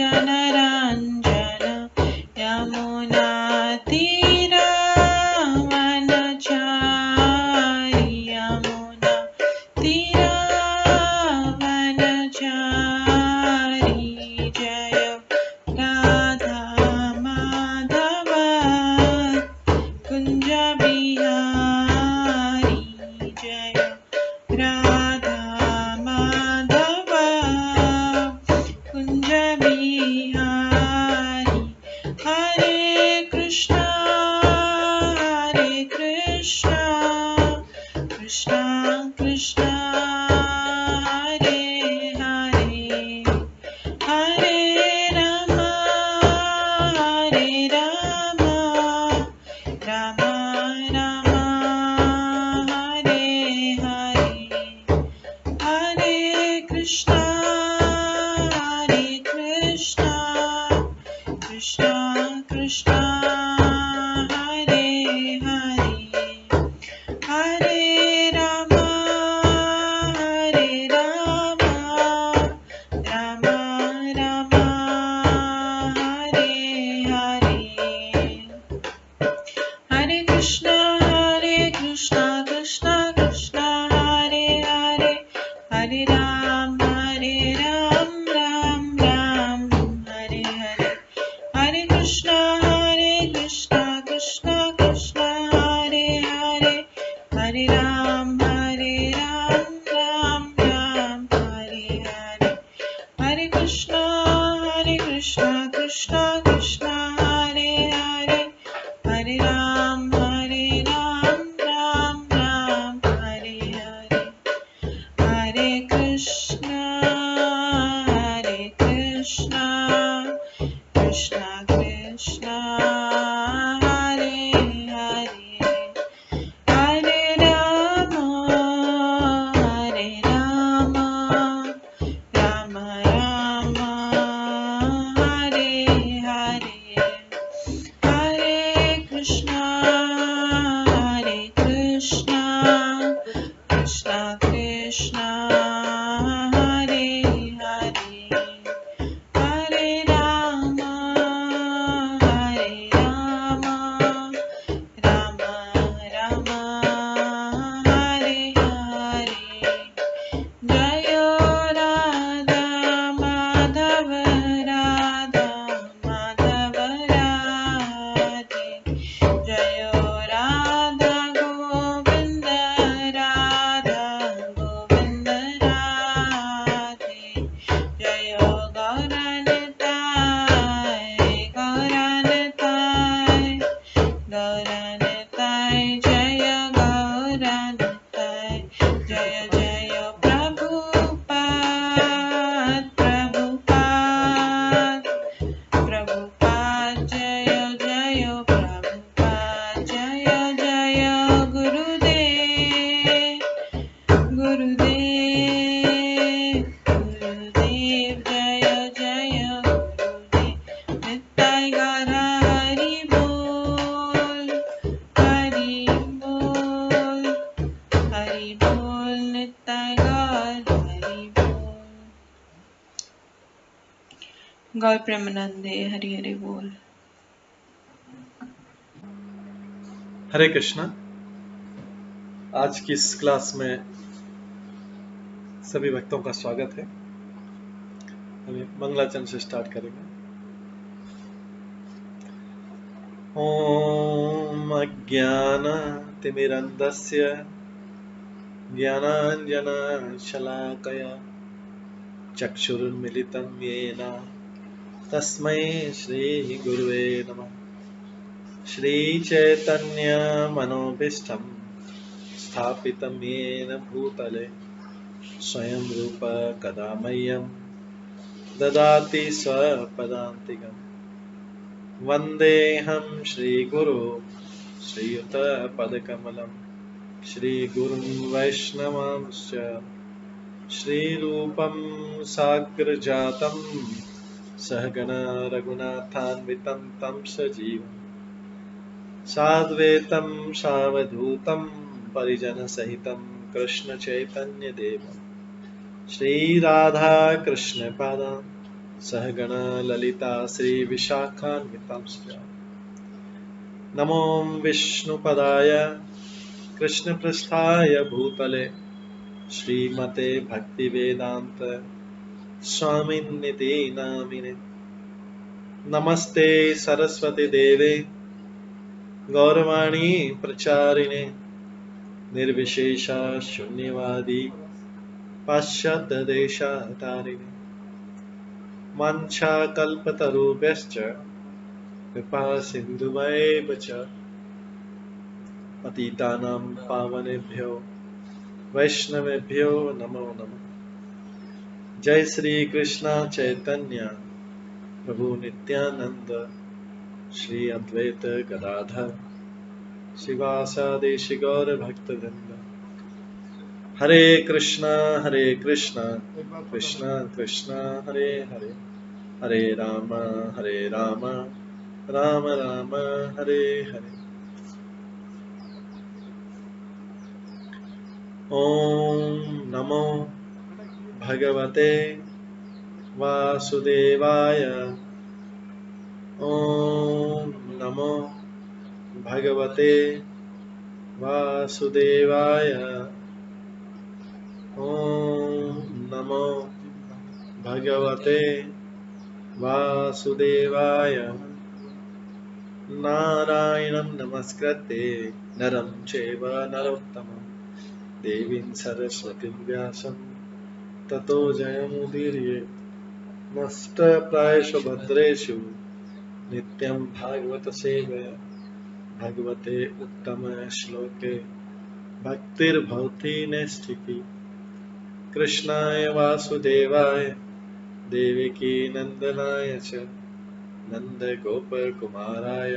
जनरञ्जन यमुनातीरवनचारि यमुनातीरवनचारि जय राधा माधव कुञ्ज बिहारी जय राधा माधव कुञ्ज बिहारी हरे कृष्णा कृष्णा कृष्णा हरे हरे हरे राम राम राम हरे हरे हरे कृष्णा कृष्णा कृष्णा हरे हरे हरे राम राम राम हरे हरे हरे कृष्णा कृष्णा कृष्णा हरे हरे हरे राम राम राम हरे हरे हरे कृष्णा कृष्णा कृष्णा हरे हरे हरे राम राम हरे हरे हरे कृष्णा कृष्णा कृष्णा हरे हरे हरे राम राम हरे हरे हरे कृष्णा कृष्णा कृष्णा हरे हरे हरे राम राम हरे हरे हरे कृष्णा कृष्णा कृष्णा हरे हरे हरे राम राम हरे हरे जय राधा माधव राधे जय राधा गोविंद राधे जय गौरनिताय जय गौरनिताय जय जय प्रभुपाद जय जय प्रभुपाद जय जय गुरुदेव जय जय गुरुदेव नित्य गौर हरि बोल नित्य गौर हरि बोल गौर प्रेमानंदे हरि हरि बोल। हरे कृष्णा। आज की इस क्लास में सभी भक्तों का स्वागत है। हम मंगलाचरण से स्टार्ट करेंगे। ओम अज्ञानतिमिरन्धस्य ज्ञानाञ्जनशलाकया चक्षुरुन्मिलितं येन तस्मै श्रीगुरुवे नमः। श्रीचैतन्यमनोभीष्टं स्थापितं येन भूतले स्वयं रूप कदा मह्यं ददाति स्वपदान्तिकम्। वन्देऽहं श्रीगुरो श्रीयुतपदकमलं श्रीगुरुं वैष्णवांश्च श्रीरूपं साग्रजातं सहगण रघुनाथान्वितं तं सजीवम् साद्वैतं सावधूतं परिजनसहितं कृष्णचैतन्यदेवं श्रीराधा कृष्णपादान् सहगण ललिता श्री विशाखान्वितांश्च नमो विष्णुपदाय कृष्णपृष्ठाय भूतले श्रीमते भक्तिवेदांत स्वामिन्निति नामिने नमस्ते सरस्वती देवे गौरवाणी प्रचारिणे निर्विशेष शून्यवादी पाश्चात्य देशातारिणे वाञ्छाकल्पतरुभ्यश्च कृपा सिन्धुवैव च पतितानां पावनेभ्यो वैष्णवेभ्यो नमो नमः। जय श्री कृष्ण चैतन्य प्रभु नित्यानंद श्री अद्वैत गदाधर शिवासादि गौर भक्तवृंद। हरे कृष्णा कृष्णा कृष्णा हरे हरे हरे राम राम राम हरे हरे। ओम नमो भगवते वासुदेवाय। ओम नमो भगवते वासुदेवाय। ओम नमो भगवते वासुदेवाय। नारायणं नमस्कृत्य नरं चैव नरोत्तमं देवीं सरस्वतीं व्यासं ततो जयमुदीरये। नष्टप्रायेषु भद्रेषु नित्यं भागवत सेवया भगवते उत्तम श्लोके भक्तिर्भवति नैष्ठिकी। कृष्णाय वासुदेवाय देवकी नंदनाय च नन्दगोपकुमाराय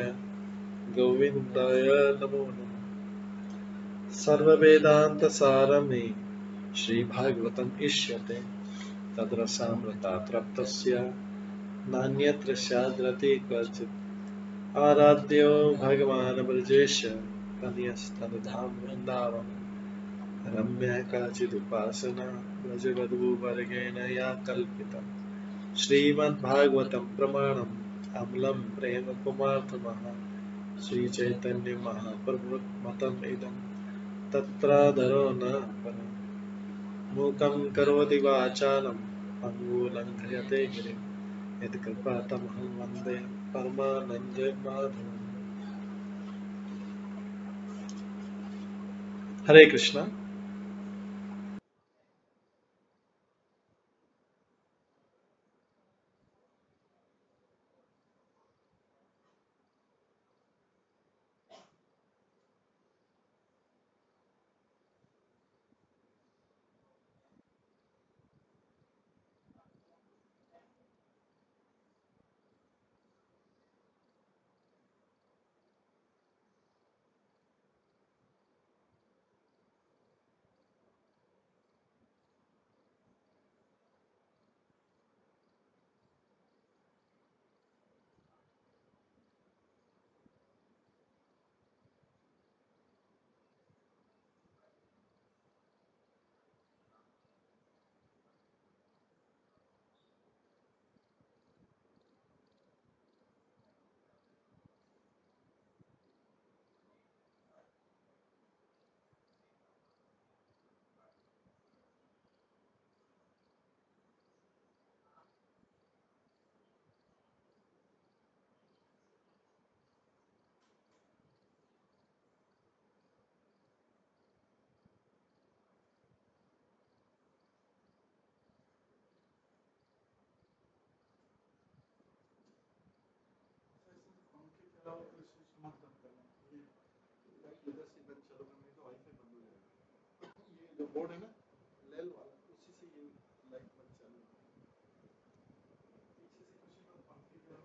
गोविन्दाय नमो नमः। सर्ववेदान्तसारमे श्रीभागवतम् इष्यते तद्रसामृतात् नान्यत्र स्याद्रति क्वचित्। आराध्यो भगवान् ब्रजेश तनयस्तनधाम वृन्दावन रम्या काचिदुपासना व्रजवधूवर्गेण या कल्पिता। श्रीमद्भागवतं प्रमाणम् अमलं प्रेम कुमार्थमः श्रीचैतन्य महाप्रभुमतम् इदं तत्रादरो न परम्। मूकं करोति वाचालं पङ्गुलङ्घयते गिरिं यत्कृपातमहं वन्दे परमानन्दमाधवम्। हरे कृष्णा। जो बोर्ड है ना लेल वाला उसी से ये लाइट बंद चालू है। पीछे से कुछ ना पंखे का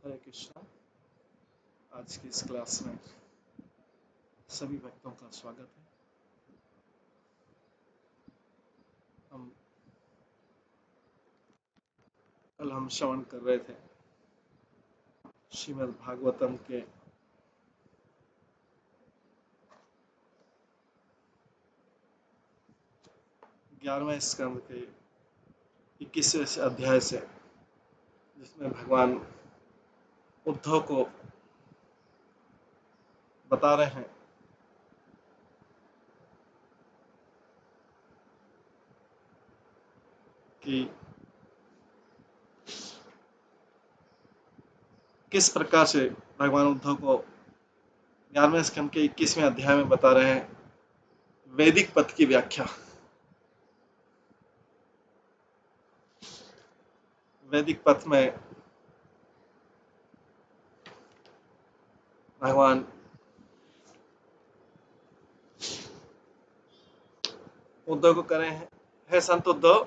हरे कृष्णा। आज की इस क्लास में सभी भक्तों का स्वागत है। कल हम श्रवण कर रहे थे श्रीमद् भागवतम के 11वें स्कंद के 21वें अध्याय से, जिसमें भगवान उद्धव को बता रहे हैं कि किस प्रकार से भगवान उद्धव को 11वें स्कंद के 21वें अध्याय में बता रहे हैं वैदिक पथ की व्याख्या। वैदिक पथ में भगवान उद्धव को कह रहे हैं, हे संत उद्धव,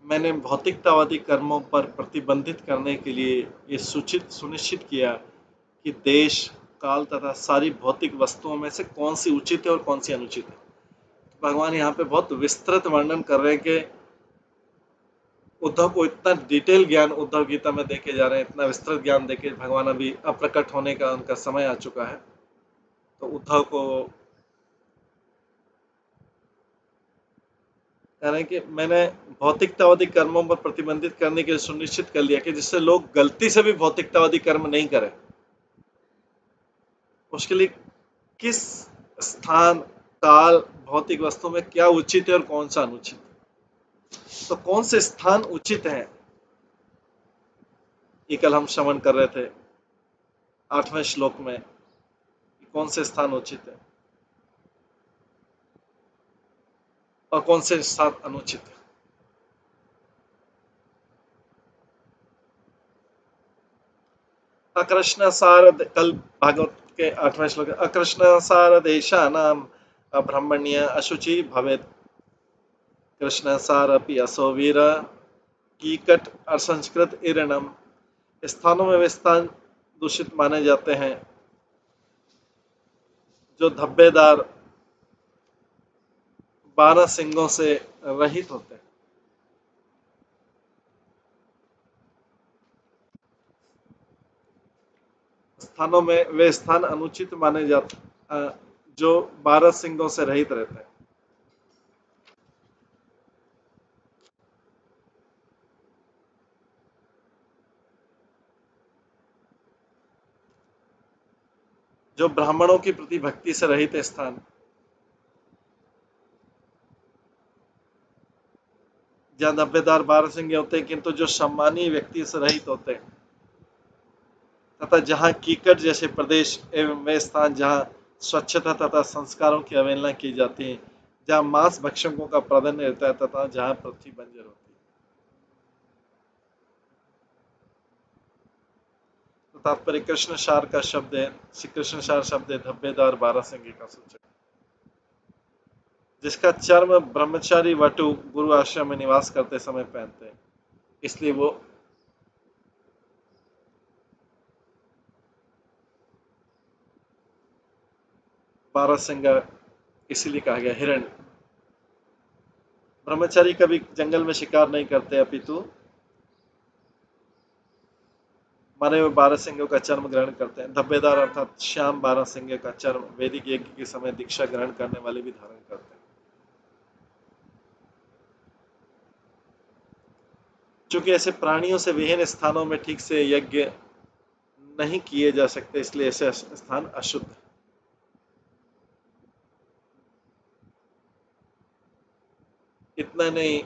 मैंने भौतिकतावादी कर्मों पर प्रतिबंधित करने के लिए ये सुनिश्चित किया कि देश, काल तथा सारी भौतिक वस्तुओं में से कौन सी उचित है और कौन सी अनुचित है। भगवान यहाँ पे बहुत विस्तृत वर्णन कर रहे हैं कि उद्धव को इतना डिटेल ज्ञान उद्धव गीता में देके जा रहे हैं, इतना विस्तृत ज्ञान देके भगवान अभी अप्रकट होने का उनका समय आ चुका है। तो उद्धव को कह रहे हैं कि मैंने भौतिकतावादी कर्मों पर प्रतिबंधित करने के लिए सुनिश्चित कर लिया कि जिससे लोग गलती से भी भौतिकतावादी कर्म नहीं करें। उसके लिए किस स्थान, काल, भौतिक वस्तु में क्या उचित है और कौन सा अनुचित है। तो कौन से स्थान उचित है, ये कल हम श्रवण कर रहे थे 8वें श्लोक में। कौन से स्थान उचित है और कौन से स्थान अनुचित है। अकृष्ण सारद, कल भागवत के 8वें श्लोक, अकृष्ण सारदेशानाम अब्रह्मण्य अशुचि भवेत्, कृष्ण सारपि असो वीर कीकट असंस्कृत इरणम। स्थानों में वे स्थान दूषित माने जाते हैं जो धब्बेदार 12 सिंगों से रहित होते हैं। स्थानों में वे स्थान अनुचित माने जाते जो 12 सिंगों से रहित रहते हैं। जो ब्राह्मणों की प्रति भक्ति से रहित स्थान, जहाँ धब्बेदार 12 सिंगे होते हैं किंतु जो सम्मानीय व्यक्ति से रहित होते हैं, तथा जहाँ कीकट जैसे प्रदेश एवं वे स्थान जहाँ स्वच्छता तथा संस्कारों की अवहेलना की जाती है, जहाँ मांस भक्षकों का प्राधान्य रहता है तथा जहाँ पृथ्वी बंजर होती है। तो तात्पर्य कृष्ण सार का शब्द है, श्री कृष्ण सार शब्द है धब्बेदार 12 सिंगे का सूचक, जिसका चर्म ब्रह्मचारी वटु गुरु आश्रम में निवास करते समय पहनते हैं, इसलिए वो बारहसिंगा इसीलिए कहा गया। हिरण, ब्रह्मचारी कभी जंगल में शिकार नहीं करते, अपितु मरे हुए 12 सिंगों का चर्म ग्रहण करते हैं। धब्बेदार अर्थात श्याम 12 सिंगे का चर्म वैदिक यज्ञ के समय दीक्षा ग्रहण करने वाले भी धारण करते हैं। चूंकि ऐसे प्राणियों से विहीन स्थानों में ठीक से यज्ञ नहीं किए जा सकते, इसलिए ऐसे स्थान अशुद्ध है। इतना नहीं,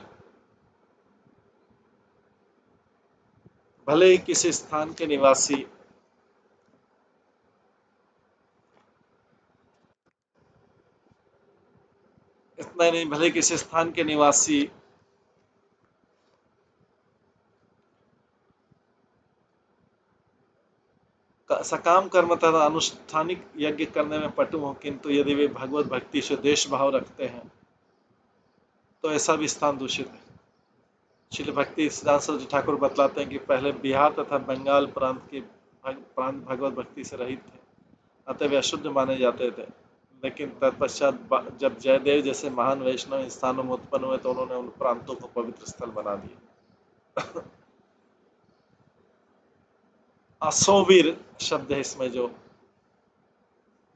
भले ही किसी स्थान के निवासी भले किसी स्थान के निवासी सकाम कर्म तथा अनुष्ठानिक यज्ञ करने में पटु हो, किंतु यदि वे भगवत भक्ति से देश भाव रखते हैं तो ऐसा भी स्थान दूषित है। श्री भक्ति सिद्धांत सरस्वती ठाकुर बतलाते हैं कि पहले बिहार तथा बंगाल प्रांत के प्रांत भगवत भक्ति से रहित थे, अतः वे अशुद्ध माने जाते थे। लेकिन तत्पश्चात जब जयदेव जैसे महान वैष्णव इन स्थानों में उत्पन्न हुए तो उन्होंने उन प्रांतों को पवित्र स्थल बना दिया। असोवीर शब्द है इसमें, जो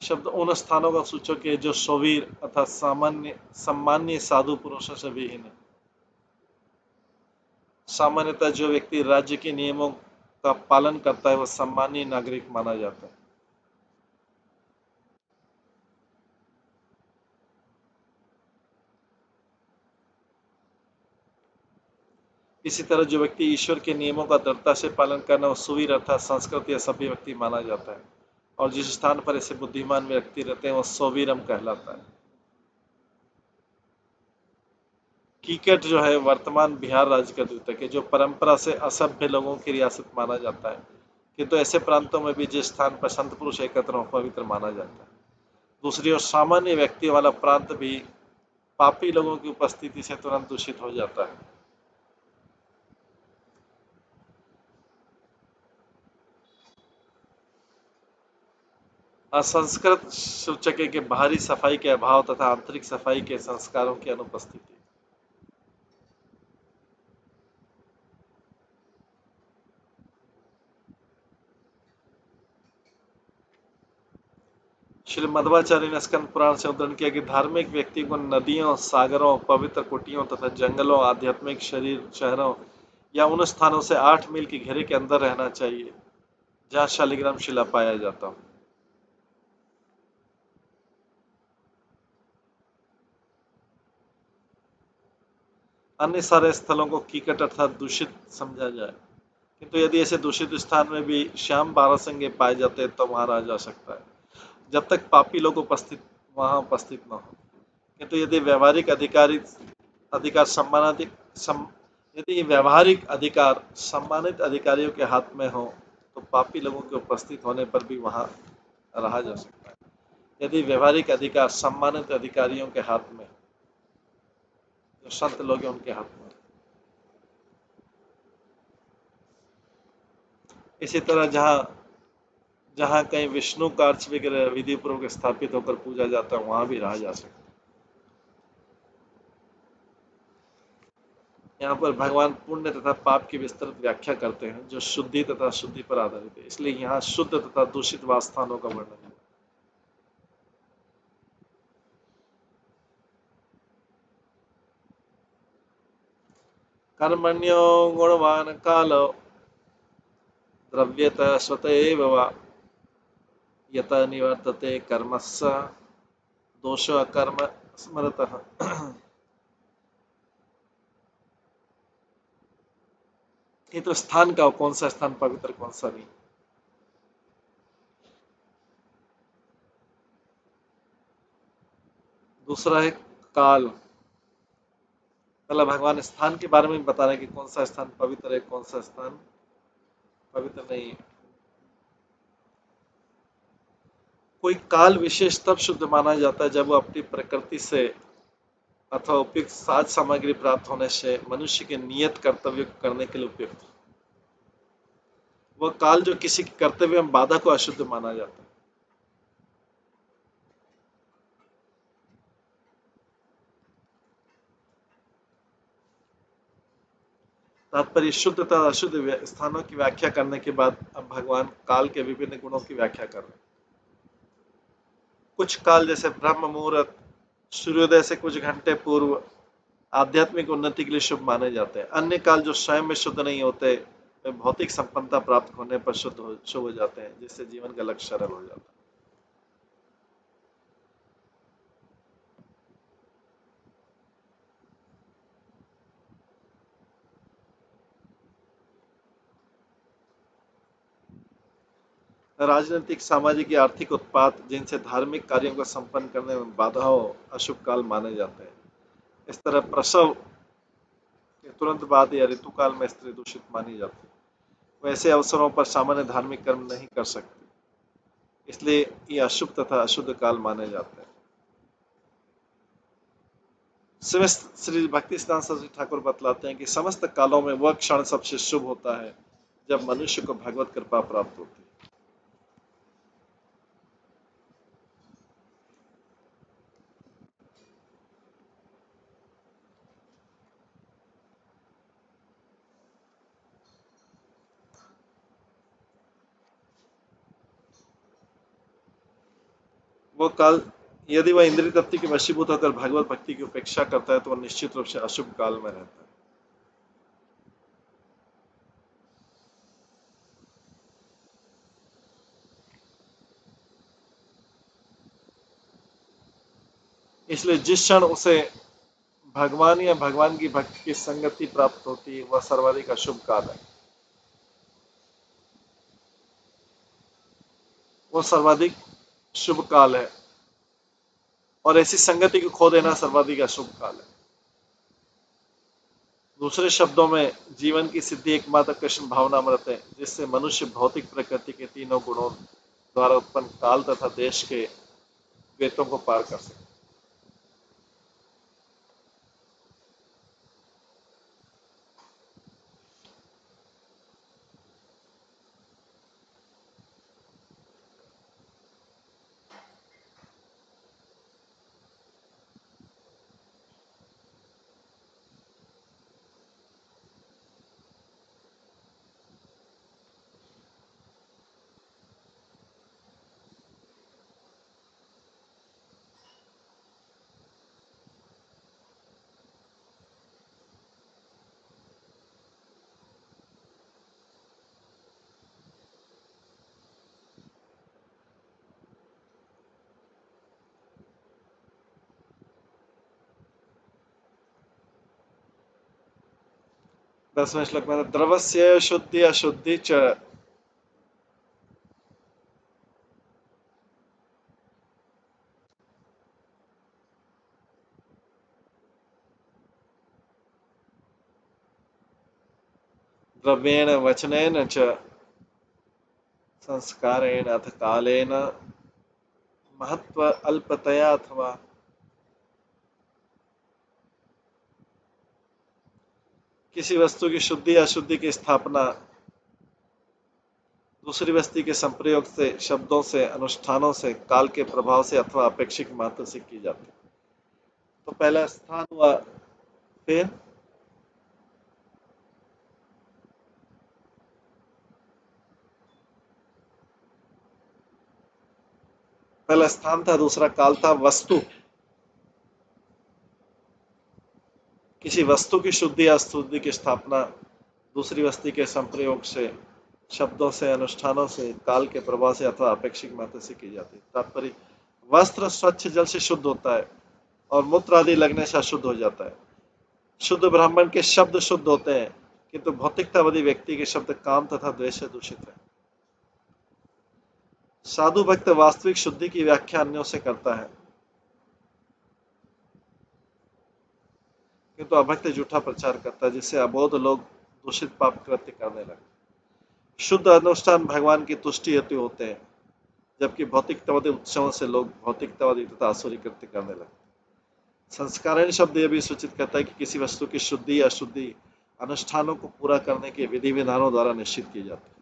शब्द उन स्थानों का सूचक है जो सोवीर अर्थात सामान्य सम्मान्य साधु पुरुषों से विहीन है। सामान्यतः जो व्यक्ति राज्य के नियमों का पालन करता है वह सम्मानीय नागरिक माना जाता है। इसी तरह जो व्यक्ति ईश्वर के नियमों का दृढ़ता से पालन करना वह सुवीर अर्थात संस्कृत या सभ्य व्यक्ति माना जाता है, और जिस स्थान पर ऐसे बुद्धिमान व्यक्ति रहते हैं वह सोवीरम कहलाता है। कीकेट जो है वर्तमान बिहार राज्य का द्योतक है, जो परंपरा से असभ्य लोगों की रियासत माना जाता है, किंतु ऐसे प्रांतों में भी जिस स्थान पर संत पुरुष एकत्र हो पवित्र माना जाता है। दूसरी ओर सामान्य व्यक्तियों वाला प्रांत भी पापी लोगों की उपस्थिति से तुरंत दूषित हो जाता है। असंस्कृत सूचक है कि बाहरी सफाई के अभाव तथा आंतरिक सफाई के संस्कारों की अनुपस्थिति। श्री मध्वाचार्य ने स्कंद पुराण से उद्धरण किया कि धार्मिक व्यक्ति को नदियों, सागरों, पवित्र कुटियों तथा जंगलों, आध्यात्मिक शहरों या उन स्थानों से 8 मील के घेरे के अंदर रहना चाहिए जहाँ शालिग्राम शिला पाया जाता हो। अन्य सारे स्थलों को कीकट अर्थात दूषित समझा जाए, किंतु यदि ऐसे दूषित स्थान में भी श्याम बारहसिंगे पाए जाते हैं तो वहां रहा जा सकता है, जब तक पापी लोग वहां उपस्थित न हो। किंतु यदि व्यावहारिक अधिकार सम्मानित अधिकारियों के हाथ में हो तो पापी लोगों के उपस्थित होने पर भी वहां रहा जा सकता है। यदि व्यावहारिक अधिकार सम्मानित अधिकारियों के हाथ में, जो संत लोग हैं उनके हाथ में। इसी तरह जहां कहीं विष्णु का अर्च वगैरह विधि पूर्वक स्थापित होकर पूजा जाता है वहां भी रहा जा सकता है। यहाँ पर भगवान पुण्य तथा पाप की विस्तृत व्याख्या करते हैं जो शुद्धि तथा शुद्धि पर आधारित है, इसलिए यहाँ शुद्ध तथा दूषित वास्थानों का वर्णन है। कर्मण्यो गुणवान कालो द्रव्यत स्वतएव वा यत निवर्तते कर्मस्य दोषो अकर्म स्मरतः। ये तो स्थान का, कौन सा स्थान पवित्र कौन सा नहीं। दूसरा है काल, मतलब भगवान स्थान के बारे में बता रहे हैं कि कौन सा स्थान पवित्र है, कौन सा स्थान पवित्र नहीं है। कोई काल विशेष तब शुद्ध माना जाता है जब वो अपनी प्रकृति से अथवा उपयुक्त साज सामग्री प्राप्त होने से मनुष्य के नियत कर्तव्य को करने के लिए उपयुक्त। वह काल जो किसी के कर्तव्य में बाधा को अशुद्ध माना जाता है। तात्पर्य शुद्ध तथा अशुद्ध स्थानों की व्याख्या करने के बाद अब भगवान काल के विभिन्न गुणों की व्याख्या कर रहे हैं। कुछ काल जैसे ब्रह्म मुहूर्त, सूर्योदय से कुछ घंटे पूर्व आध्यात्मिक उन्नति के लिए शुभ माने जाते हैं। अन्य काल जो स्वयं में शुद्ध नहीं होते वे भौतिक संपन्नता प्राप्त होने पर शुभ हो जाते हैं, जिससे जीवन का लक्ष्य सरल हो जाता है। राजनीतिक, सामाजिक या आर्थिक उत्पाद जिनसे धार्मिक कार्यों को संपन्न करने में बाधा हो अशुभ काल माने जाते हैं। इस तरह प्रसव के तुरंत बाद या ऋतुकाल में स्त्री दूषित मानी जाती है। वैसे अवसरों पर सामान्य धार्मिक कर्म नहीं कर सकती, इसलिए ये अशुभ तथा अशुद्ध काल माने जाते हैं। श्री भक्ति सिद्धांत सरस्वती ठाकुर बतलाते हैं कि समस्त कालों में वह क्षण सबसे शुभ होता है जब मनुष्य को भगवत कृपा प्राप्त होती है। वो काल, यदि वह इंद्रिय तृप्ति के वशीभूत होकर भगवत भक्ति की उपेक्षा करता है तो वह निश्चित रूप से अशुभ काल में रहता है। इसलिए जिस क्षण उसे भगवान या भगवान की भक्ति की संगति प्राप्त होती है वह सर्वाधिक अशुभ काल है, वो सर्वाधिक शुभ काल है, और ऐसी संगति को खो देना सर्वाधिक अशुभ काल है। दूसरे शब्दों में जीवन की सिद्धि एकमात्र कृष्ण भावनामृत है, जिससे मनुष्य भौतिक प्रकृति के तीनों गुणों द्वारा उत्पन्न काल तथा देश के वेतों को पार कर सके। दसवें श्लोक में द्रवस्य शुद्धि अशुद्धि च द्रव्येण वचनेन च संस्कारेण अथ कालेन महत्व अल्पतया अथवा किसी वस्तु की शुद्धि अशुद्धि की स्थापना दूसरी वस्तु के संप्रयोग से, शब्दों से, अनुष्ठानों से, काल के प्रभाव से अथवा अपेक्षित महत्व से की जाती है। तो पहला स्थान हुआ, फिर पहला स्थान था, दूसरा काल था। वस्तु, किसी वस्तु की शुद्धि या अशुद्धि की स्थापना दूसरी वस्तु के संप्रयोग से, शब्दों से, अनुष्ठानों से, काल के प्रभाव से अथवा अपेक्षित महत्व से की जाती है। तात्पर्य, वस्त्र स्वच्छ जल से शुद्ध होता है और मूत्र आदि लगने से अशुद्ध हो जाता है। शुद्ध ब्राह्मण के शब्द शुद्ध होते हैं, किंतु भौतिकतावादी व्यक्ति के शब्द काम तथा द्वेष से दूषित है। साधु भक्त वास्तविक शुद्धि की व्याख्या अन्यों से करता है, किंतु अभक्त झूठा प्रचार करता है, जिससे अबोध लोग दूषित पाप कृत्य करने लगते। शुद्ध अनुष्ठान भगवान की तुष्टि हेतु होते हैं, जबकि भौतिकतावादी उत्सवों से लोग भौतिकतावादी तथा आसुरी कृत्य करने लगते। संस्कारण शब्द यह भी सूचित करता है कि किसी वस्तु की शुद्धि या अशुद्धि अनुष्ठानों को पूरा करने के विधि विधानों द्वारा निश्चित की जाती है।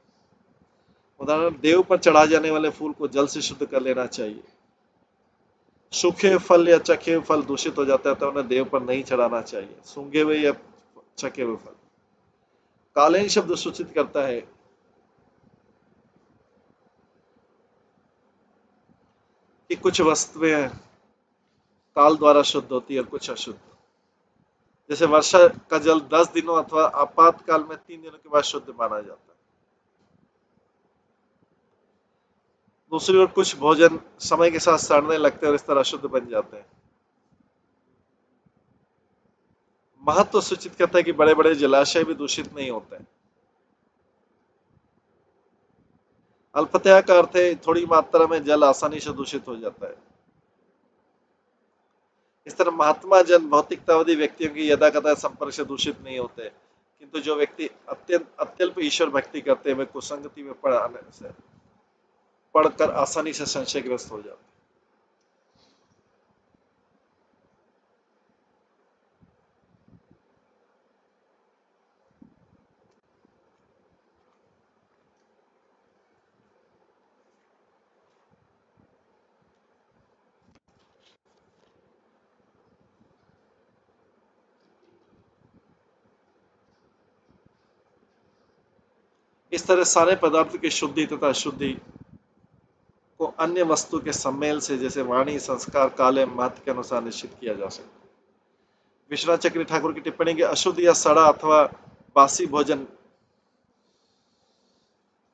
उदाहरण, देव पर चढ़ाए जाने वाले फूल को जल से शुद्ध कर लेना चाहिए। सूखे फल या चखे हुए फल दूषित हो जाता है तो उन्हें देव पर नहीं चढ़ाना चाहिए, सूंघे हुए या चखे हुए फल। कालीन शब्द सूचित करता है कि कुछ वस्तुएं काल द्वारा शुद्ध होती है और कुछ अशुद्ध। जैसे वर्षा का जल 10 दिनों अथवा आपातकाल में 3 दिनों के बाद शुद्ध माना जाता है। दूसरी ओर कुछ भोजन समय के साथ सड़ने लगते हैं और इस तरह अशुद्ध बन जाते हैं। महत्व सूचित करता है कि बड़े बड़े जलाशय भी दूषित नहीं होते हैं। अल्पतया का अर्थ है थोड़ी मात्रा में जल आसानी से दूषित हो जाता है। इस तरह महात्मा जन भौतिकतावादी व्यक्तियों की यदाकदा संपर्क से दूषित नहीं होते, किंतु जो व्यक्ति अत्यल्प ईश्वर भक्ति करते हैं वे कुसंगति में पढ़कर आसानी से संशयग्रस्त हो जाते हैं। इस तरह सारे पदार्थों की शुद्धि तथा अशुद्धि को अन्य वस्तु के सम्मेल से जैसे वाणी, संस्कार, काल एवं महत्व के अनुसार निश्चित किया जा सकता है। विश्वनाथ चक्री ठाकुर की टिप्पणी के अशुद्ध या सड़ा अथवा बासी भोजन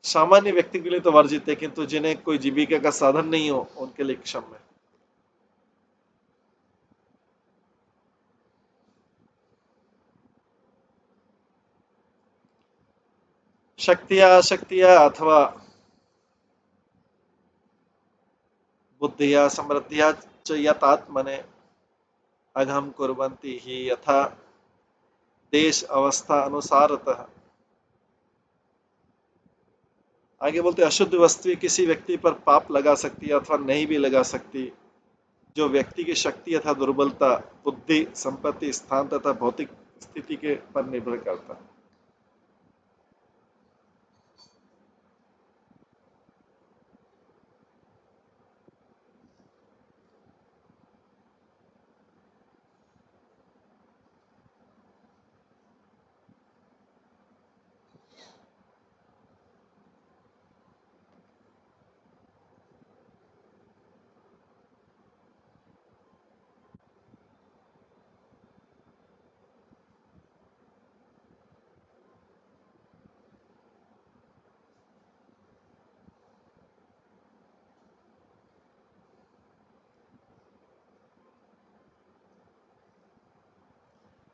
सामान्य व्यक्ति के लिए तो वर्जित है, किंतु जिन्हें कोई जीविका का साधन नहीं हो उनके लिए क्षम्य है। शक्तिया शक्तिया अथवा बुद्धिया समृद्धिया च यतात्मने अघम कुर्वन्ति ही यथा देश अवस्था अनुसारतः। आगे बोलते अशुद्ध वस्तु किसी व्यक्ति पर पाप लगा सकती है अथवा नहीं भी लगा सकती, जो व्यक्ति की शक्ति अथवा दुर्बलता, बुद्धि, संपत्ति, स्थान तथा भौतिक स्थिति के पर निर्भर करता है।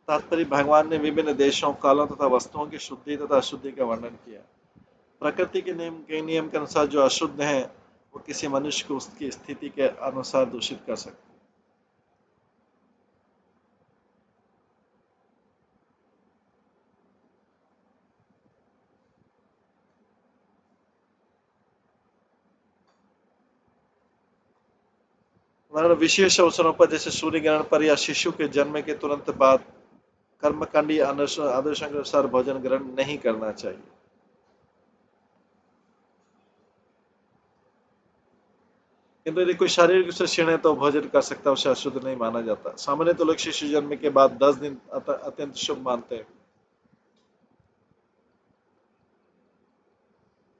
तात्पर्य भगवान ने विभिन्न देशों, कालों तथा वस्तुओं की शुद्धि तथा अशुद्धि का वर्णन किया। प्रकृति के नियम के अनुसार जो अशुद्ध है वो किसी मनुष्य को उसकी स्थिति के अनुसार दूषित कर सकते हैं। विशेष अवसरों पर जैसे सूर्य ग्रहण पर या शिशु के जन्म के तुरंत बाद कर्मकांडी आदर्शों के अनुसार भोजन ग्रहण नहीं करना चाहिए। किंतु यदि कोई शारीरिक रूप से क्षीण है तो भोजन कर सकता है, उसे अशुद्ध नहीं माना जाता। सामान्य तो लोग शिशु जन्म के बाद 10 दिन अत्यंत शुभ मानते हैं,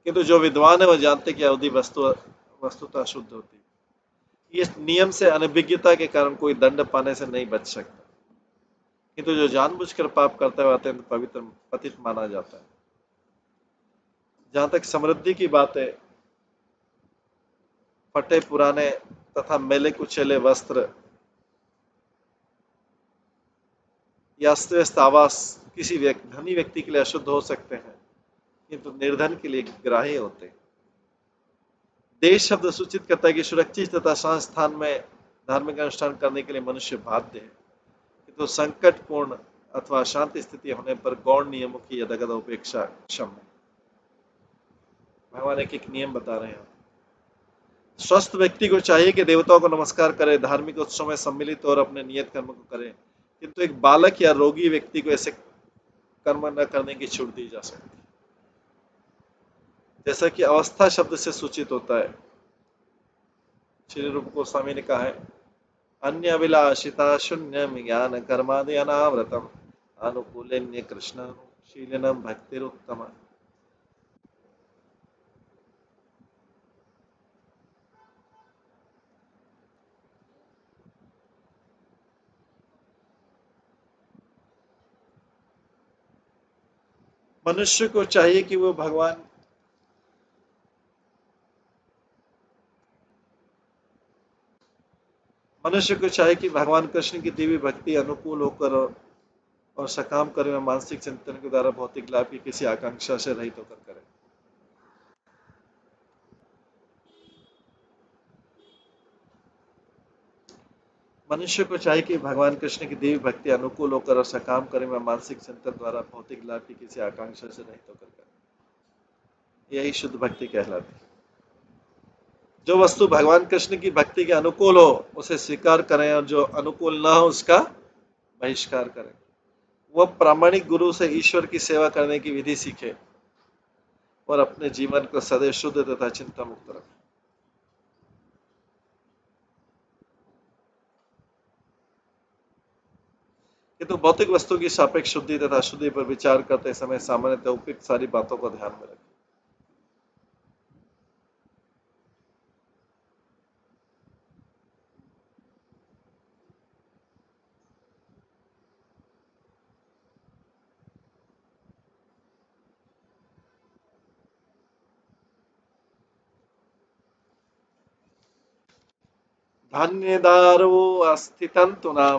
किंतु जो विद्वान है वो जानते कि अवधि वस्तुतः अशुद्ध होती है। इस नियम से अनभिज्ञता के कारण कोई दंड पाने से नहीं बच सकता, किंतु जो जानबूझकर पाप करता है वह अत्यंत पवित्र पतित माना जाता है। जहां तक समृद्धि की बात है, फटे पुराने तथा मैले कुचेले वस्त्र या अस्त आवास किसी धनी व्यक्ति के लिए अशुद्ध हो सकते हैं, किंतु निर्धन के लिए ग्राह्य होते हैं। देश शब्द सूचित करता है कि सुरक्षित तथा शांत स्थान में धार्मिक अनुष्ठान करने के लिए मनुष्य बाध्य है, किंतु संकटपूर्ण अथवा शांति स्थिति होने पर गौण नियमों की यथागत उपेक्षा क्षम्य है। भगवान एक नियम बता रहे हैं। स्वस्थ व्यक्ति को चाहिए कि देवताओं को नमस्कार करे, धार्मिक उत्सव में सम्मिलित और अपने नियत कर्म को करे, किंतु एक बालक या रोगी व्यक्ति को ऐसे कर्म न करने की छूट दी जा सकती है। जैसा कि अवस्था शब्द से सूचित होता है, श्री रूप गोस्वामी ने कहा है, अन्य अभिलाषिता शून्य ज्ञान कर्मादि अनावृतम अनुकूल्य कृष्णानुशीलनम भक्तिरुत्तम। मनुष्य को चाहिए कि वो भगवान कृष्ण की दिव्य भक्ति अनुकूल होकर और सकाम कर्म में मानसिक चिंतन के द्वारा भौतिक लाभ की किसी आकांक्षा से रहित होकर करे। मनुष्य को चाहिए कि भगवान कृष्ण की दिव्य भक्ति अनुकूल होकर और सकाम कर्म में मानसिक चिंतन द्वारा भौतिक लाभ की किसी आकांक्षा से रहित होकर करे। यही शुद्ध भक्ति कहलाती है। जो वस्तु भगवान कृष्ण की भक्ति के अनुकूल हो उसे स्वीकार करें और जो अनुकूल न हो उसका बहिष्कार करें। वह प्रामाणिक गुरु से ईश्वर की सेवा करने की विधि सीखे और अपने जीवन को सदैव शुद्ध तथा चिंता मुक्त रखे। किंतु भौतिक वस्तु की सापेक्ष शुद्धि तथा अशुद्धि पर विचार करते समय सामान्यतः उपयुक्त सारी बातों को ध्यान में रखें। धान्यदारो अस्ति तन्तूनां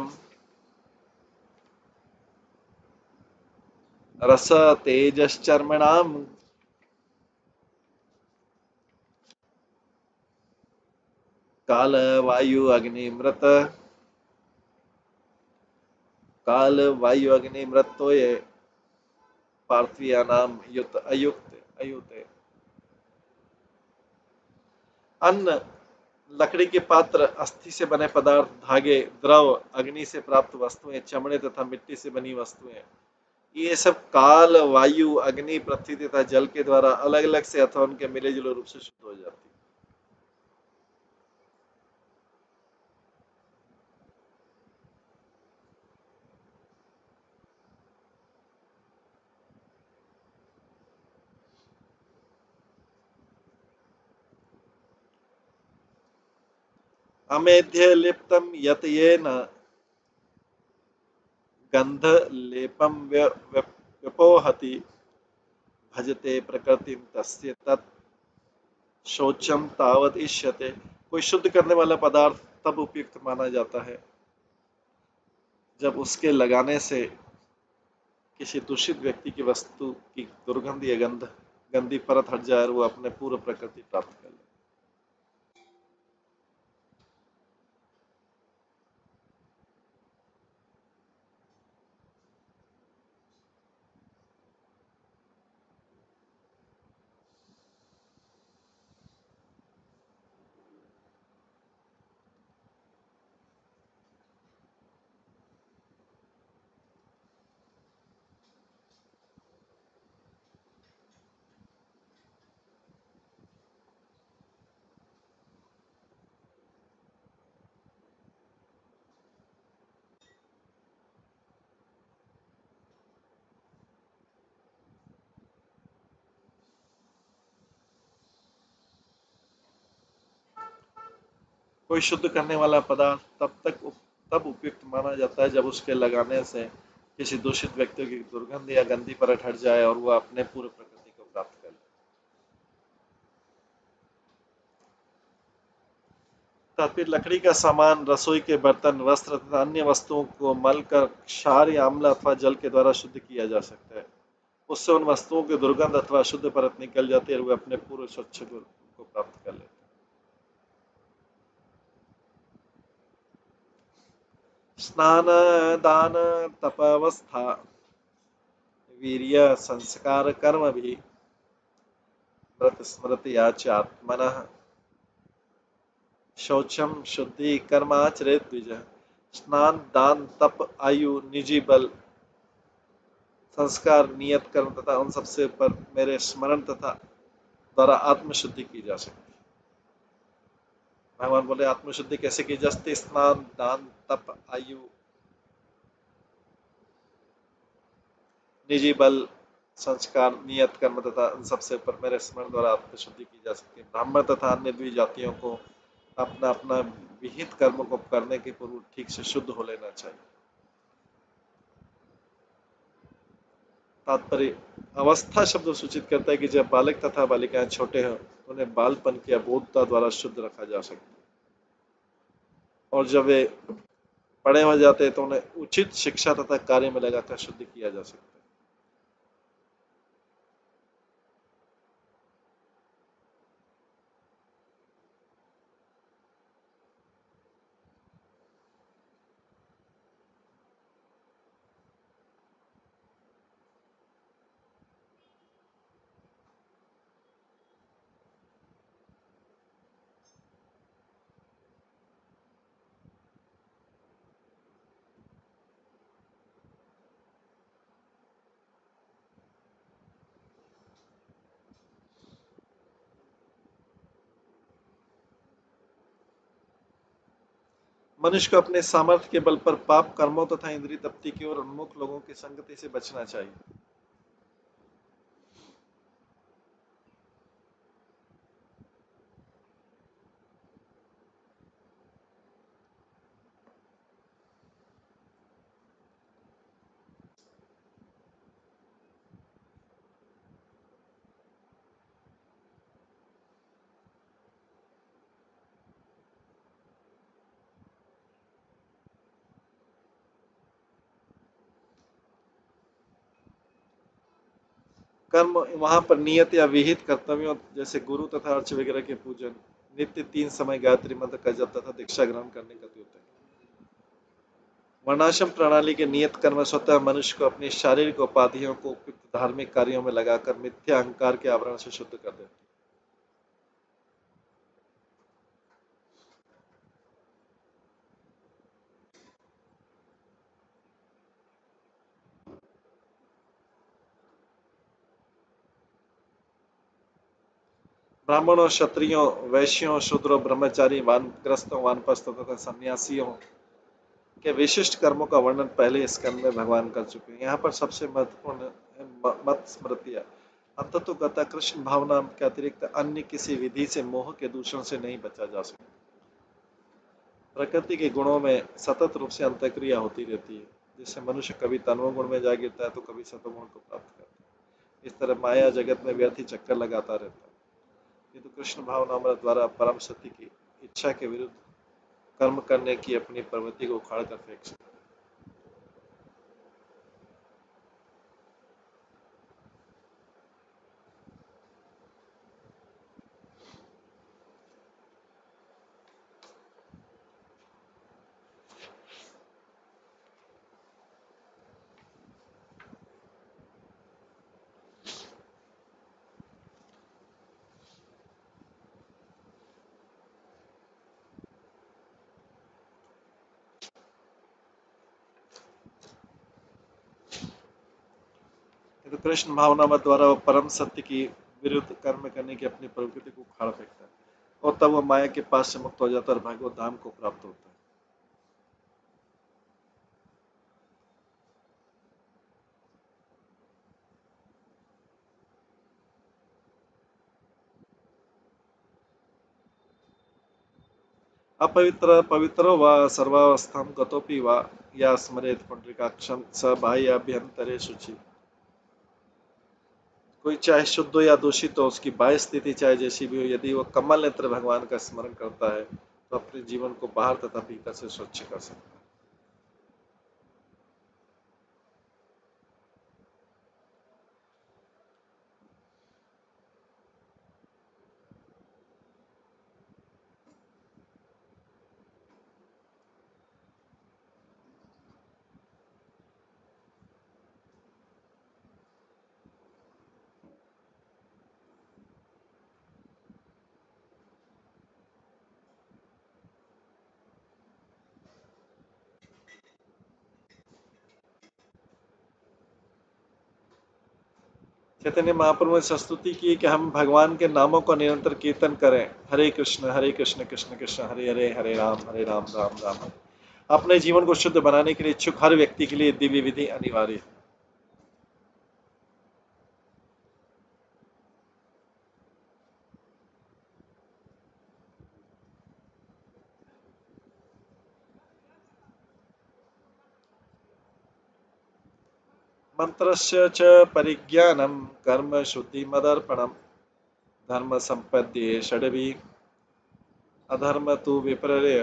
रस तेजश्चर्मणां काल वायु अग्निमृत काल वायु अग्निमृतो ये पार्थियानाम युत अयुक्त अयुत। अन्न, लकड़ी के पात्र, अस्थि से बने पदार्थ, धागे, द्रव, अग्नि से प्राप्त वस्तुएं, चमड़े तथा मिट्टी से बनी वस्तुएं, ये सब काल, वायु, अग्नि, पृथ्वी तथा जल के द्वारा अलग अलग से अथवा उनके मिले जुले रूप से शुद्ध हो जाती है। अमेध्य लिप्तम यत येन गंध लेपम व्यपोहति भजते प्रकृतिम तस्य तत् शौचम तावत इष्यते। कोई शुद्ध करने वाला पदार्थ तब उपयुक्त माना जाता है जब उसके लगाने से किसी दूषित व्यक्ति की वस्तु की दुर्गंध या गंदी परत हट जाए और वो अपने पूर्व प्रकृति प्राप्त कर ले। कोई शुद्ध करने वाला पदार्थ तब उपयुक्त माना जाता है जब उसके लगाने से किसी दूषित व्यक्ति की दुर्गंध या गंदी परत हट जाए और वह अपने पूर्व प्रकृति को प्राप्त कर ले। तात्पर्य, लकड़ी का सामान, रसोई के बर्तन, वस्त्र तथा अन्य वस्तुओं को मल कर क्षार या अम्ल अथवा जल के द्वारा शुद्ध किया जा सकता है। उससे उन वस्तुओं की दुर्गंध अथवा शुद्ध परत निकल जाती है और वे अपने पूर्व स्वच्छ गुण को प्राप्त कर लेते हैं। स्नान, दान, तपावस्था, वीर्य, संस्कार, कर्म भी व्रत स्मृति आत्मनः शौचम शुद्धि कर्माचरेत द्विज। स्नान, दान, तप, आयु, निजी बल, संस्कार, नियत कर्म तथा उन सबसे पर मेरे स्मरण तथा द्वारा आत्मशुद्धि की जा सकती है। भगवान बोले आत्मशुद्धि कैसे की जा सकती? स्नान, दान, तप, आयु, निजी बल, संस्कार, नियत कर्म तथा उन सबसे ऊपर मेरे स्मरण द्वारा आत्मशुद्धि की जा सकती है। ब्राह्मण तथा अन्य द्विजातियों को अपना अपना विहित कर्म को करने के पूर्व ठीक से शुद्ध हो लेना चाहिए। तात्पर्य, अवस्था शब्द सूचित करता है कि जब बालक तथा बालिकाएं छोटे हों तो उन्हें बालपन की अबोधता द्वारा शुद्ध रखा जा सकता है, और जब वे बड़े हो जाते हैं तो उन्हें उचित शिक्षा तथा कार्य में लगाकर शुद्ध किया जा सकता है। मनुष्य को अपने सामर्थ्य के बल पर पाप कर्मों तथा इंद्रिय तृप्ति की ओर उन्मुख लोगों की संगति से बचना चाहिए। कर्म वहां पर नियत या विहित कर्तव्यों जैसे गुरु तथा अर्च वगैरह के पूजन, नित्य 3 समय गायत्री मंत्र का जप तथा दीक्षा ग्रहण करने का द्योतक है। वर्णाश्रम प्रणाली के नियत कर्म स्वतः मनुष्य को अपनी शारीरिक उपाधियों को उपयुक्त धार्मिक कार्यों में लगाकर मिथ्या अहंकार के आवरण से शुद्ध कर देते। ब्राह्मणों, क्षत्रियों, वैश्यों, शूद्रों, ब्रह्मचारी, वानप्रस्थों, वानप्रस्थों तथा सन्यासियों के विशिष्ट कर्मों का वर्णन पहले स्कंद में भगवान कर चुके हैं। यहाँ पर सबसे महत्वपूर्ण मत स्मृतियां अंततोगता कृष्ण भावना के अतिरिक्त अन्य किसी विधि से मोह के दूषण से नहीं बचा जा सकता। प्रकृति के गुणों में सतत रूप से अंतःक्रिया होती रहती है, जिससे मनुष्य कभी तमो गुण में जा गिरता है तो कभी सतोगुण को प्राप्त करता है। इस तरह माया जगत में व्यर्थ ही चक्कर लगाता रहता है। किंतु कृष्ण भावनामृत द्वारा परम सत्य की इच्छा के विरुद्ध कर्म करने की अपनी प्रवृत्ति को उखाड़ कर फेंक सकता है। तो कृष्ण भावनामृत द्वारा वो परम सत्य की विरुद्ध कर्म करने की अपनी प्रवृत्ति को उखाड़ फेंकता है और तब वो माया के पास से मुक्त हो जाता है और भगवत धाम को प्राप्त होता है। अपवित्र पवित्रो वा सर्वावस्थां गतोपि वा या स्मरेत पुंडरीकाक्षं स बाह्याभ्यंतरे शुचि। कोई चाहे शुद्ध हो या दूषित हो, उसकी बाह्य स्थिति चाहे जैसी भी हो, यदि वो कमल नेत्र भगवान का स्मरण करता है तो अपने जीवन को बाहर तथा भीतर से स्वच्छ कर सकता है। चैतन्य महाप्रभु ने संस्तुति की कि हम भगवान के नामों का निरंतर कीर्तन करें। हरे कृष्ण कृष्ण कृष्ण हरे हरे, हरे राम राम राम हरे। अपने जीवन को शुद्ध बनाने के लिए इच्छुक हर व्यक्ति के लिए दिव्य विधि अनिवार्य है। मंत्रस्य च परिज्ञानम कर्म शुद्धि मदर्पणम धर्म संपद्ये षडवी अधर्म तु विपर्यय।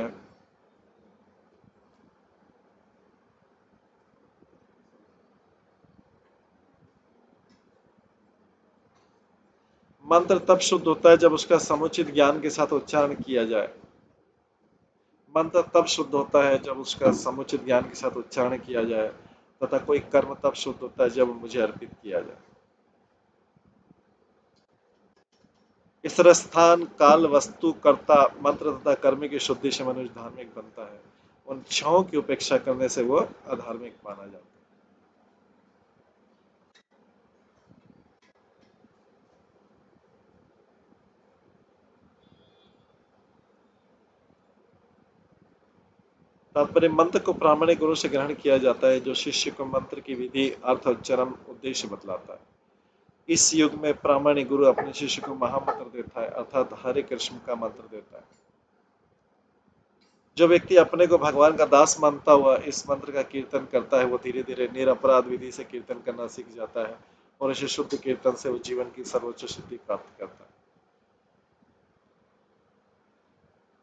मंत्र तब शुद्ध होता है जब उसका समुचित ज्ञान के साथ उच्चारण किया जाए। मंत्र तब शुद्ध होता है जब उसका समुचित ज्ञान के साथ उच्चारण किया जाए तथा कोई कर्म तब शुद्ध होता है जब मुझे अर्पित किया जाए। इस तरह स्थान, काल, वस्तु, कर्ता, मंत्र तथा कर्म की शुद्धि से मनुष्य धार्मिक बनता है। उन छहों की उपेक्षा करने से वह अधार्मिक माना जाता है। तात्पर्य मंत्र को प्रामाणिक गुरु से ग्रहण किया जाता है, जो शिष्य को मंत्र की विधि, अर्थ और चरम उद्देश्य बतलाता है। इस युग में प्रामाणिक गुरु अपने शिष्य को महामंत्र देता है, अर्थात हरे कृष्ण का मंत्र देता है। जो व्यक्ति अपने को भगवान का दास मानता हुआ इस मंत्र का कीर्तन करता है, वो धीरे धीरे निरपराध विधि से कीर्तन करना सीख जाता है और इसे शुद्ध कीर्तन से वो जीवन की सर्वोच्च सिद्धि प्राप्त करता है।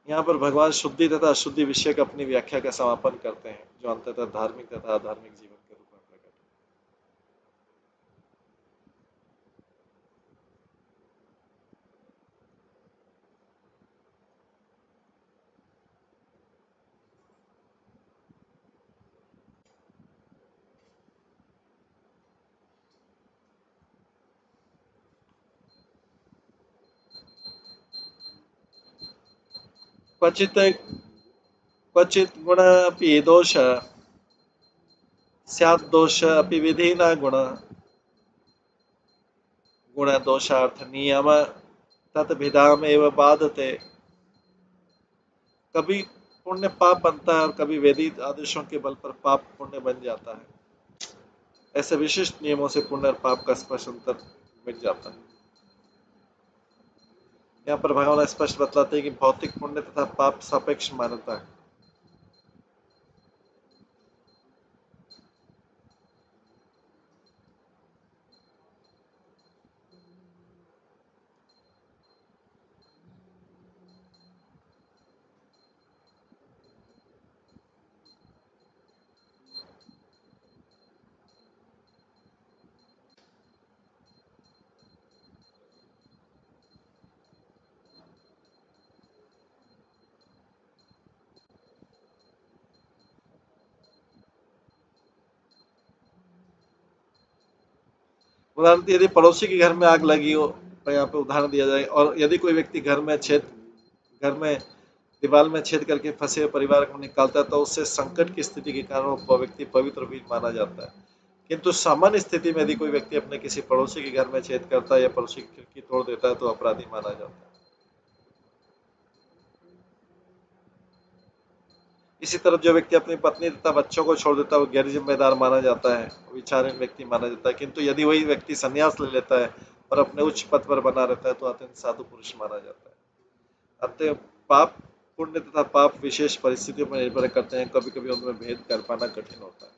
यहाँ पर भगवान शुद्धि तथा अशुद्धि विषय का अपनी व्याख्या का समापन करते हैं, जो अंततः धार्मिक तथा अधार्मिक जीवन के रूप में प्रकट है। क्वचित् क्वचित् गुणापि दोष स्यात् दोष अपि विधिना गुण गुण दोषार्थ नियम तत्विधाम एव बाधते। कभी पुण्य पाप बनता है और कभी वैदिक आदेशों के बल पर पाप पुण्य बन जाता है। ऐसे विशिष्ट नियमों से पुण्य और पाप का स्पष्ट अंतर मिट जाता है। यहाँ पर भगवान स्पष्ट बतलाते हैं कि भौतिक पुण्य तथा पाप सापेक्ष मान्यता है। उदाहरण यदि पड़ोसी के घर में आग लगी हो, तो यहाँ पे उदाहरण दिया जाए, और यदि कोई व्यक्ति घर में दीवार में छेद करके फंसे हुए परिवार को निकालता है तो उससे संकट की स्थिति के कारण वो व्यक्ति पवित्र भी माना जाता है। किंतु सामान्य स्थिति में यदि कोई व्यक्ति अपने किसी पड़ोसी के घर में छेद करता है या पड़ोसी की खिड़की तोड़ देता है तो अपराधी माना जाता है। इसी तरह जो व्यक्ति अपनी पत्नी तथा बच्चों को छोड़ देता है वो गैर जिम्मेदार माना जाता है, विचारहीन व्यक्ति माना जाता है। किंतु यदि वही व्यक्ति संन्यास ले लेता है और अपने उच्च पद पर बना रहता है तो अत्यंत साधु पुरुष माना जाता है। अतः पाप पुण्य तथा पाप विशेष परिस्थितियों पर निर्भर करते हैं, कभी कभी उनमें भेद कर पाना कठिन होता है।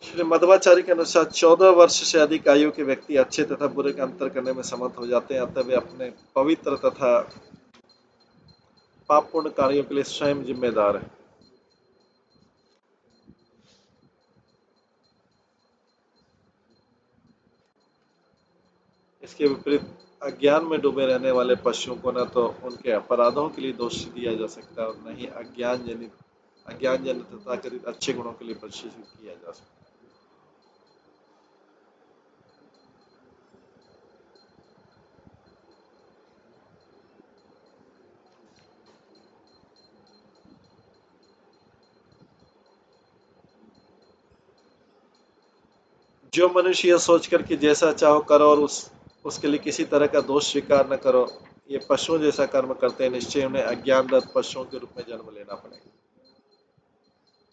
श्री मध्वाचार्य के अनुसार 14 वर्ष से अधिक आयु के व्यक्ति अच्छे तथा बुरे का अंतर करने में समर्थ हो जाते हैं, अतः वे अपने पवित्र तथा पापपूर्ण कार्यों के लिए स्वयं जिम्मेदार है। इसके विपरीत अज्ञान में डूबे रहने वाले पशुओं को न तो उनके अपराधों के लिए दोष दिया जा सकता है और न ही अज्ञान जनित तथाकथित अच्छे गुणों के लिए प्रशिक्षित किया जा सकता है। जो मनुष्य यह सोचकर कि जैसा चाहो करो और उसके लिए किसी तरह का दोष स्वीकार न करो, ये पशुओं जैसा कर्म करते हैं, निश्चय उन्हें अज्ञानरत पशुओं के रूप में जन्म लेना पड़ेगा।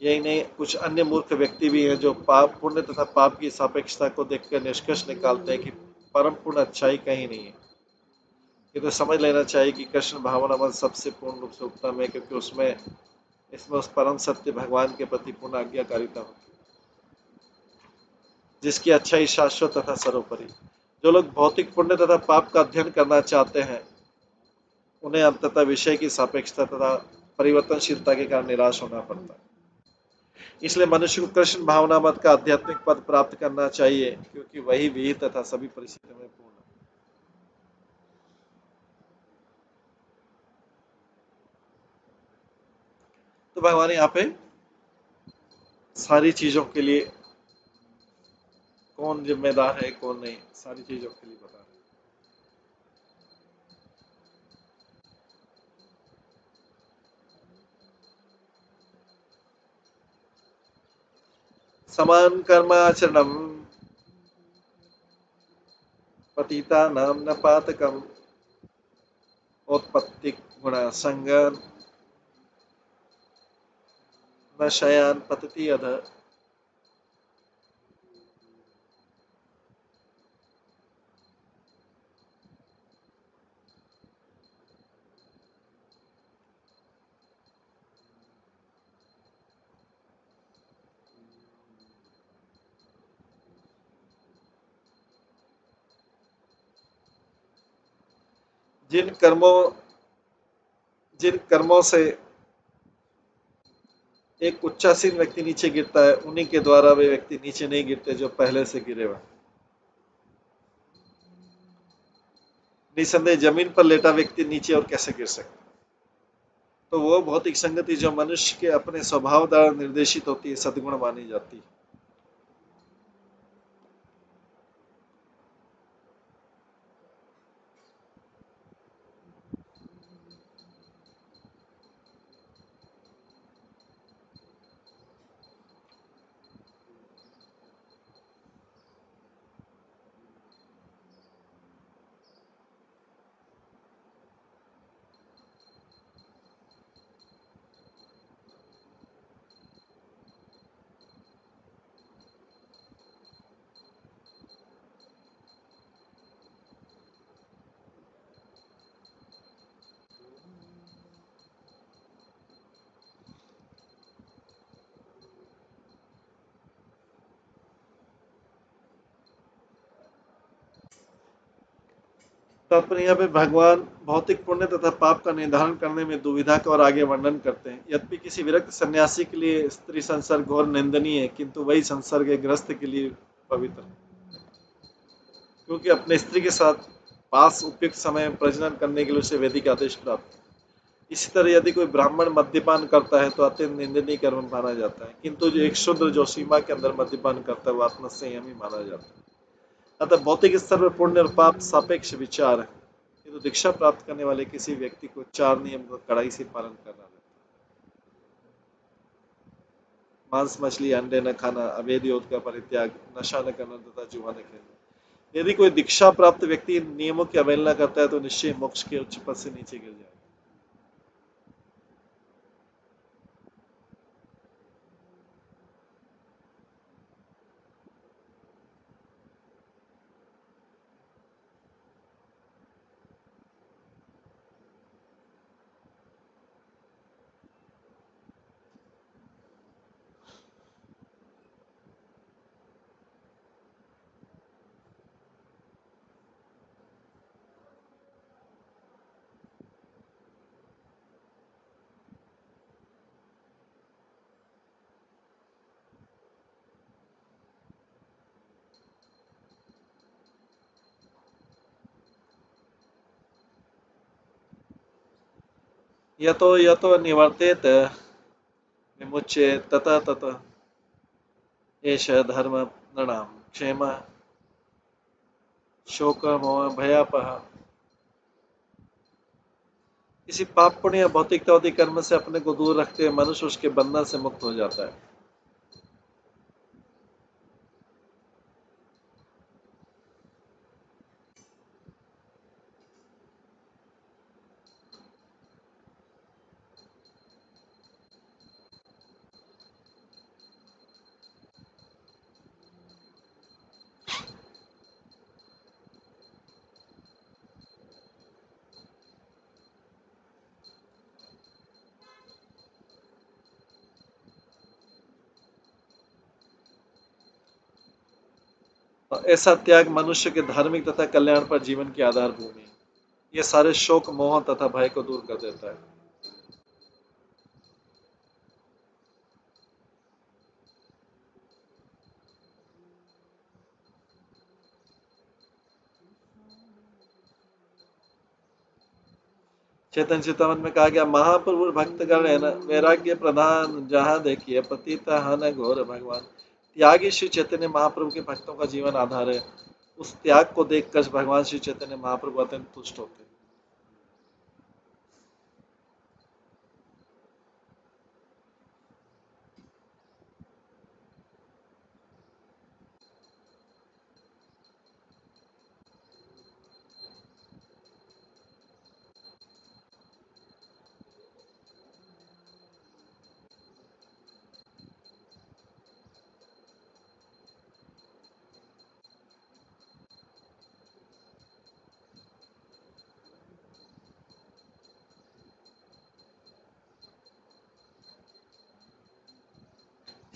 यही नहीं, कुछ अन्य मूर्ख व्यक्ति भी हैं जो पाप पुण्य तथा पाप की सापेक्षता को देखकर निष्कर्ष निकालते हैं कि परम पूर्ण अच्छाई कहीं नहीं है। ये तो समझ लेना चाहिए कि कृष्ण भावना मत सबसे पूर्ण रूप से उत्तम है, क्योंकि इसमें उस परम सत्य भगवान के प्रति पूर्ण आज्ञाकारिता होती है, जिसकी अच्छाई शाश्वत तथा सर्वोपरि। जो लोग भौतिक पुण्य तथा पाप का अध्ययन करना चाहते हैं उन्हें अंततः विषय की सापेक्षता तथा परिवर्तनशीलता के कारण निराश होना पड़ता है। इसलिए मनुष्य को कृष्ण भावना मत का आध्यात्मिक पद प्राप्त करना चाहिए, क्योंकि वही विहित तथा सभी परिस्थितियों में पूर्ण है। तो भगवान यहाँ पे सारी चीजों के लिए कौन जिम्मेदार है कौन नहीं, सारी चीजों के लिए बता रहे। समान कर्माचरणम पतितानां न पातकम औत्पत्तिक गुणा संगन न शयान पतति अध। जिन कर्मों से एक उच्चासीन व्यक्ति नीचे गिरता है, उन्हीं के द्वारा वे व्यक्ति नीचे नहीं गिरते जो पहले से गिरे हुए। निसंदेह जमीन पर लेटा व्यक्ति नीचे और कैसे गिर सकता है। तो वो भौतिक संगति जो मनुष्य के अपने स्वभाव द्वारा निर्देशित होती है सद्गुण मानी जाती है। तात्पर्य यहाँ पे भगवान भौतिक पुण्य तथा पाप का निर्धारण करने में दुविधा का और आगे वर्णन करते हैं। यद्यपि किसी विरक्त सन्यासी के लिए स्त्री संसर्ग घोर निंदनीय है, किंतु वही संसर्ग एक गृहस्थ के लिए पवित्र है, क्योंकि अपने स्त्री के साथ पास उपयुक्त समय में प्रजनन करने के लिए उसे वैदिक आदेश प्राप्त है। इसी तरह यदि कोई ब्राह्मण मद्यपान करता है तो अत्यंत निंदनीय कर्म माना जाता है, किंतु जो एक शूद्र जो सीमा के अंदर मद्यपान करता है वो आत्मसंयमी माना जाता है। अतः भौतिक स्तर पर पुण्य और पाप सापेक्ष विचार है, किंतु दीक्षा प्राप्त करने वाले किसी व्यक्ति को 4 नियम का कड़ाई से पालन करना रहता है। मांस मछली अंडे न खाना, अवैध योग का परित्याग, नशा न करना तथा जुआ न खेलना। यदि कोई दीक्षा प्राप्त व्यक्ति इन नियमों की अवहेलना करता है तो निश्चय मोक्ष के उच्च पद से नीचे गिर जाएगा। यतो यतो निवर्तेत विमुच्य ततः ततः एष धर्म नृणां क्षेम शोक मोह भयापह। किसी पाप पुण्य या भौतिकतावादी कर्म से अपने को दूर रखते हुए मनुष्य उसके बंधन से मुक्त हो जाता है। ऐसा त्याग मनुष्य के धार्मिक तथा कल्याण पर जीवन की आधार भूमि है। यह सारे शोक मोह तथा भय को दूर कर देता है। चैतन्य चेतावन में कहा गया, महाप्रभु भक्तगण है न वैराग्य प्रधान जहाँ देखिए पतिता हन घोर भगवान। त्यागी श्री चैतन्य महाप्रभु के भक्तों का जीवन आधार है। उस त्याग को देखकर भगवान श्री चैतन्य महाप्रभु अत्यंत तुष्ट होते हैं।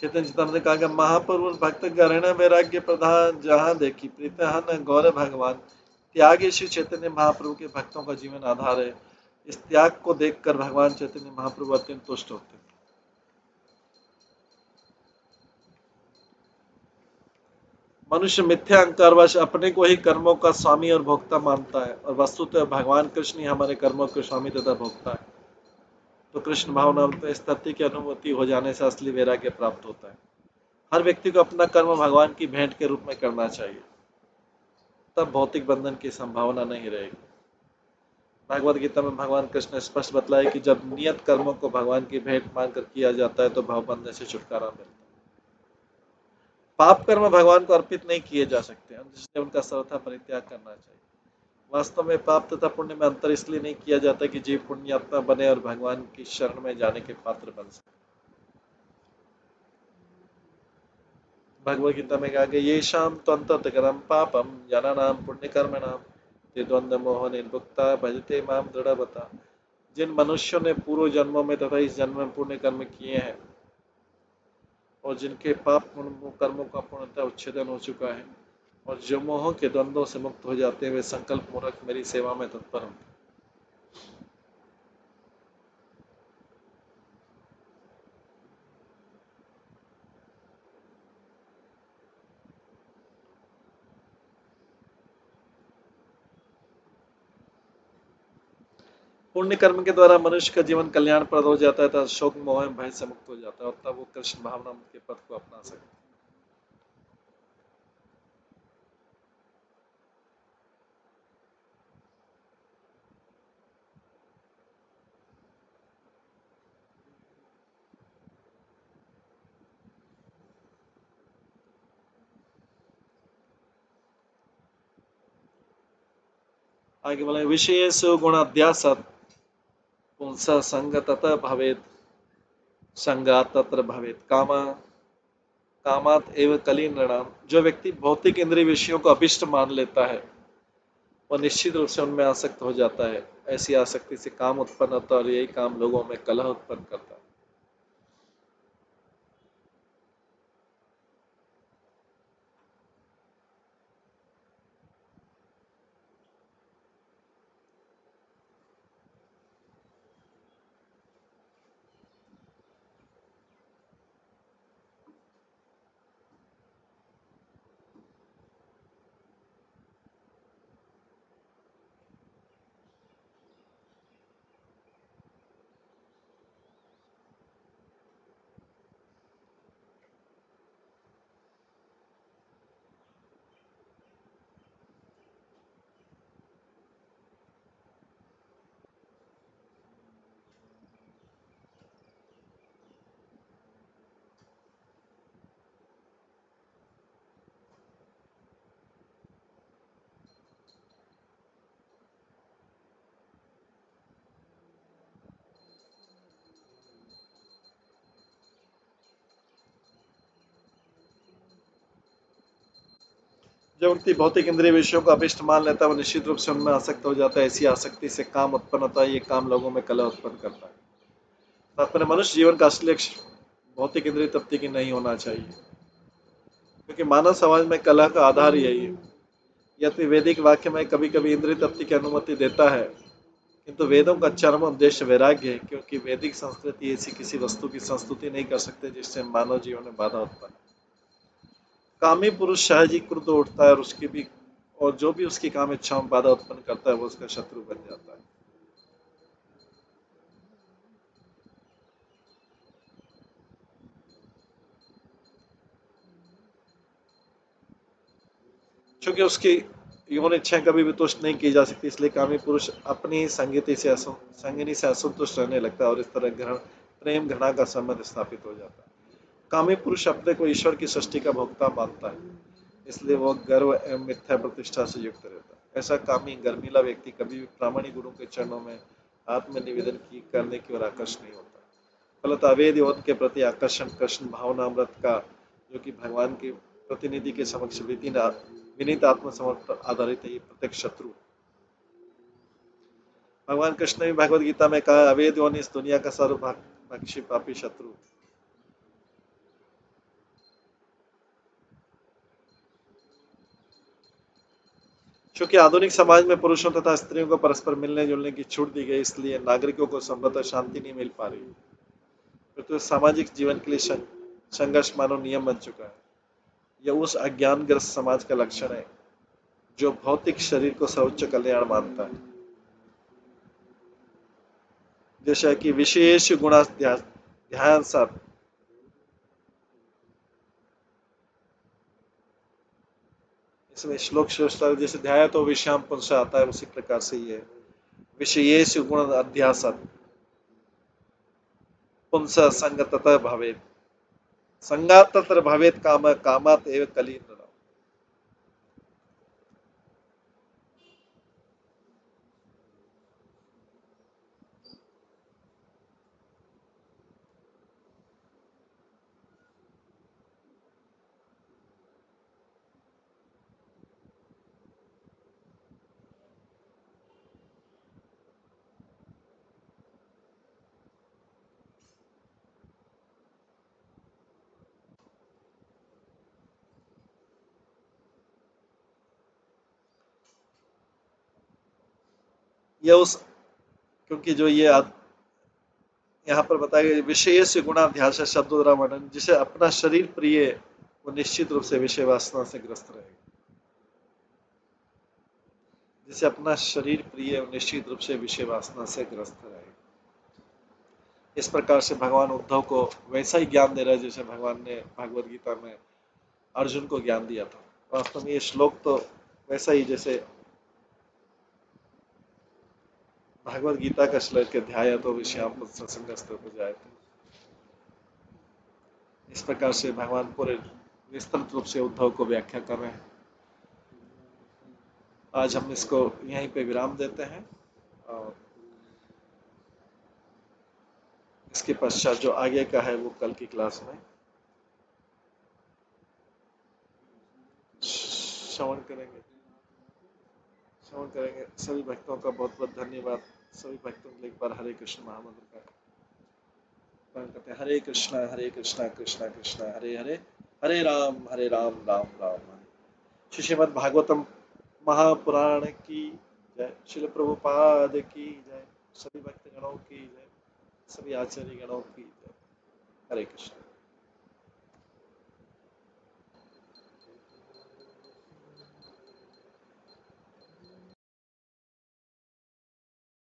चैतन्य चेतावन ने कहा कि महाप्रभु भक्त गण वैराग्य प्रधान जहाँ देखी प्रीतहन गौर भगवान। त्यागी श्री चैतन्य महाप्रभु के भक्तों का जीवन आधार है। इस त्याग को देखकर भगवान चैतन्य महाप्रभु अत्यंत तुष्ट होते हैं। मनुष्य मिथ्या अहंकारवश अपने को ही कर्मों का स्वामी और भोक्ता मानता है, और वस्तुतः भगवान कृष्ण ही हमारे कर्मों के स्वामी तथा भोक्ता है। तो कृष्ण भावनामृत में इस तथ्य की अनुभूति हो जाने से असली वैराग्य प्राप्त होता है। हर व्यक्ति को अपना कर्म भगवान की भेंट के रूप में करना चाहिए, तब भौतिक बंधन की संभावना नहीं रहेगी। भागवत गीता में भगवान कृष्ण ने स्पष्ट बतलाया कि जब नियत कर्मों को भगवान की भेंट मानकर किया जाता है तो भाव बंधन से छुटकारा मिलता है। पाप कर्म भगवान को अर्पित नहीं किए जा सकते, इसलिए उनका सर्वथा परित्याग करना चाहिए। वास्तव में पाप तथा पुण्य में अंतर इसलिए नहीं किया जाता कि जीव पुण्यात्मा बने और भगवान की शरण में जाने के पात्र बन सके। भगवद गीता में कहा कि ये शाम त्वंतकरम पापम जनानाम पुण्य कर्मणाम ते द्वंद्व मोह निर्भुक्ता भजते माम दृढ़वता। जिन मनुष्यों ने पूर्व जन्मों में तथा इस जन्म में पुण्य कर्म किए हैं और जिनके पाप कर्मों का पूर्णतः उच्छेदन हो चुका है और जो मोह के द्वंद्वों से मुक्त हो जाते हैं, वे संकल्प पूर्वक मेरी सेवा में तत्पर होंगे। पुण्य कर्म के द्वारा मनुष्य का जीवन कल्याणप्रद हो जाता है तथा शोक मोह भय से मुक्त हो जाता है और तब वो कृष्ण भावना के पथ को अपना सकता है। आगे बोले विषयेषु गुणाध्यासात् पुंसः संगतः भवेत् संगात् तत्र भवेत् कामात् एव कलीनृणाम। जो व्यक्ति भौतिक इंद्रिय विषयों को अभिष्ट मान लेता है वह निश्चित रूप से उनमें आसक्त हो जाता है। ऐसी आसक्ति से काम उत्पन्न होता है और यही काम लोगों में कलह उत्पन्न करता है। जो व्यक्ति भौतिक इंद्रिय विषयों को अभिष्ट मान लेता है वह निश्चित रूप से उनमें आसक्त हो जाता है। ऐसी आसक्ति से काम उत्पन्न होता है, ये काम लोगों में कलह उत्पन्न करता है। तात्पर्य मनुष्य जीवन का असली लक्ष्य भौतिक इंद्रिय तृप्ति की नहीं होना चाहिए, क्योंकि मानव समाज में कलह का आधार यही है। यद्यपि वैदिक वाक्य में कभी कभी इंद्रिय तृप्ति की अनुमति देता है, किंतु वेदों का चरम उद्देश्य वैराग्य है, क्योंकि वैदिक संस्कृति ऐसी किसी वस्तु की संस्तुति नहीं कर सकते जिससे मानव जीवन में बाधा उत्पन्न। कामी पुरुष सहज ही क्रुद्ध उठता है और जो भी उसकी काम इच्छाओं में बाधा उत्पन्न करता है वो उसका शत्रु बन जाता है। क्योंकि उसकी यौन इच्छाएं कभी भी तुष्ट नहीं की जा सकती, इसलिए कामी पुरुष अपनी संगिनी से असंतुष्ट रहने लगता है और इस तरह प्रेम घृणा का संबंध स्थापित हो जाता है। कामी पुरुष अपने को ईश्वर की सृष्टि का भोक्ता मानता है, इसलिए वह गर्व एवं मिथ्या प्रतिष्ठा से युक्त रहता है। ऐसा कामी गर्मीला व्यक्ति कभी भी प्रामाणिक गुरु के चरणों में आत्मनिवेदन करने की ओर आकर्षित नहीं होता। फलतः अवैध यौन के प्रति आकर्षण कृष्ण भावनामृत का, जो कि भगवान के प्रतिनिधि के समक्ष विनीत आत्मसमर्पण आधारित है, ये प्रत्यक्ष शत्रु। भगवान कृष्ण ने भगवद गीता में कहा, अवैध यौन इस दुनिया का सर्वभक्षी पापी शत्रु। क्योंकि आधुनिक समाज में पुरुषों तथा स्त्रियों को परस्पर मिलने जुलने की छूट दी गई, इसलिए नागरिकों को संभवतः शांति नहीं मिल पा रही। तो सामाजिक जीवन के लिए संघर्ष मानव नियम बन चुका है। यह उस अज्ञानग्रस्त समाज का लक्षण है जो भौतिक शरीर को सर्वोच्च कल्याण मानता है। जैसा कि विशेष गुणा ध्यान साथ, इसमें श्लोक सोचता है जैसे ध्याय तो विषयाम पुंस आता है, उसी प्रकार से ये विषयेषु गुण अध्यासत पुंस संगततः भवेत्, संगात तत्र भवेत् काम कामात एव कलीन। ये उस, क्योंकि जो ये यहाँ पर बताया गया विशेष गुणाध्यास शब्द द्वारा वर्णन, जिसे अपना शरीर प्रिय वो निश्चित रूप से विषय वासना से ग्रस्त रहेगा, जिसे अपना शरीर प्रिय और निश्चित रूप से विषय वासना से ग्रस्त रहेगा। इस प्रकार से भगवान उद्धव को वैसा ही ज्ञान दे रहा है जैसे भगवान ने भागवत गीता में अर्जुन को ज्ञान दिया था। वास्तव में ये श्लोक तो वैसा ही जैसे भागवत गीता का श्लोक के ध्याय तो विषयाम संगस्त हो जाए थे। इस प्रकार से भगवान पूरे विस्तृत रूप से उद्धव को व्याख्या कर रहे हैं। आज हम इसको यहीं पे विराम देते हैं और इसके पश्चात जो आगे का है वो कल की क्लास में श्रवण करेंगे। सभी भक्तों का बहुत बहुत धन्यवाद। सभी भक्तों के लिए एक बार हरे कृष्ण महामंत्र का पाठ करते हैं। हरे कृष्णा कृष्णा कृष्णा हरे हरे, हरे राम राम राम हरे। श्रीमद् भागवतम महापुराण की जय, श्रील प्रभुपाद की जय, सभी भक्त गणों की जय, सभी आचार्य गणों की जय। हरे कृष्ण।